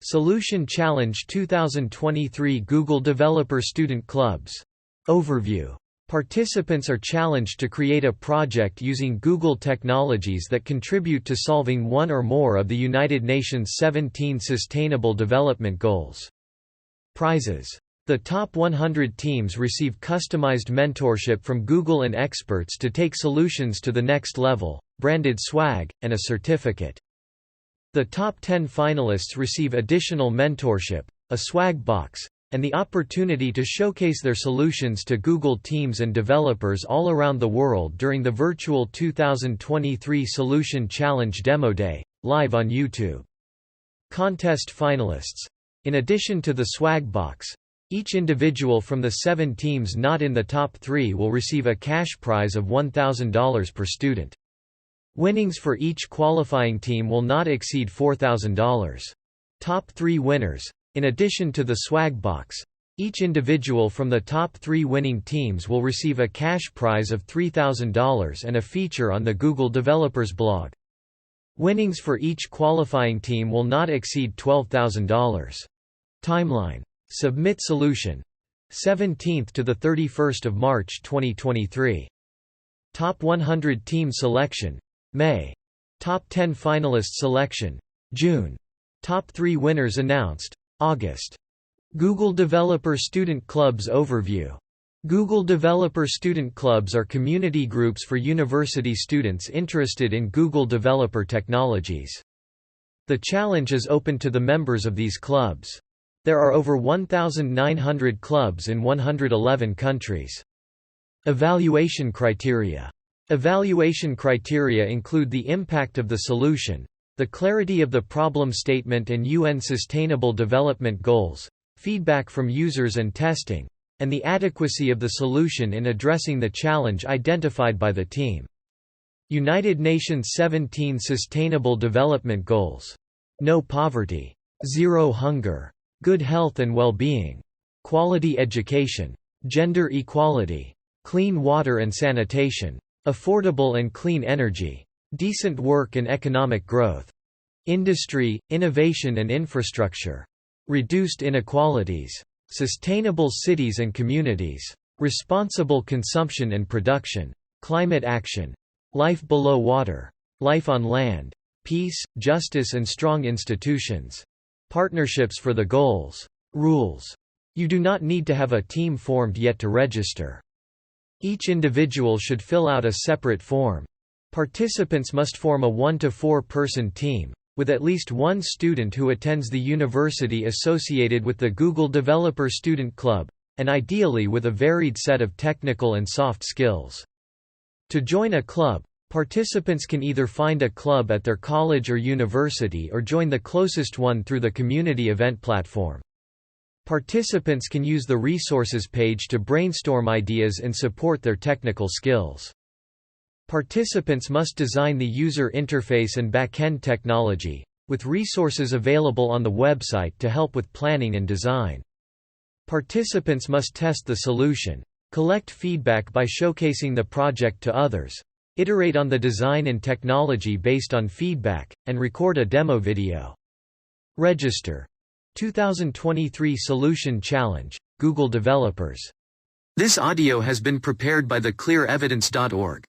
Solution Challenge 2023 Google Developer Student Clubs. Overview. Participants are challenged to create a project using Google technologies that contribute to solving one or more of the United Nations 17 Sustainable Development Goals. Prizes. The top 100 teams receive customized mentorship from Google and experts to take solutions to the next level, branded swag, and a certificate. The top 10 finalists receive additional mentorship, a swag box, and the opportunity to showcase their solutions to Google teams and developers all around the world during the virtual 2023 Solution Challenge Demo Day, live on YouTube. Contest finalists. In addition to the swag box, each individual from the 7 teams not in the top 3 will receive a cash prize of $1,000 per student. Winnings for each qualifying team will not exceed $4,000. Top 3 winners. In addition to the swag box, each individual from the top 3 winning teams will receive a cash prize of $3,000 and a feature on the Google Developers blog. Winnings for each qualifying team will not exceed $12,000. Timeline. Submit solution. 17th to the 31st of March 2023. Top 100 team selection. May. Top 10 finalists selection. June. Top 3 winners announced. August. Google Developer Student Clubs Overview. Google Developer Student Clubs are community groups for university students interested in Google Developer technologies. The challenge is open to the members of these clubs. There are over 1,900 clubs in 111 countries. Evaluation criteria. Evaluation criteria include the impact of the solution, the clarity of the problem statement and UN Sustainable Development Goals, feedback from users and testing, and the adequacy of the solution in addressing the challenge identified by the team. United Nations 17 Sustainable Development Goals. No poverty. Zero hunger. Good health and well-being. Quality education. Gender equality. Clean water and sanitation. Affordable and clean energy. Decent work and economic growth. Industry, innovation and infrastructure. Reduced inequalities. Sustainable cities and communities. Responsible consumption and production. Climate action. Life below water. Life on land. Peace, justice and strong institutions. Partnerships for the goals. Rules. You do not need to have a team formed yet to register. Each individual should fill out a separate form. Participants must form a 1 to 4 person team, with at least one student who attends the university associated with the Google Developer Student Club, and ideally with a varied set of technical and soft skills. To join a club, participants can either find a club at their college or university or join the closest one through the community event platform. Participants can use the resources page to brainstorm ideas and support their technical skills. Participants must design the user interface and back-end technology, with resources available on the website to help with planning and design. Participants must test the solution, collect feedback by showcasing the project to others, iterate on the design and technology based on feedback, and record a demo video. Register. 2023 Solution Challenge, Google Developers. This audio has been prepared by theclearevidence.org.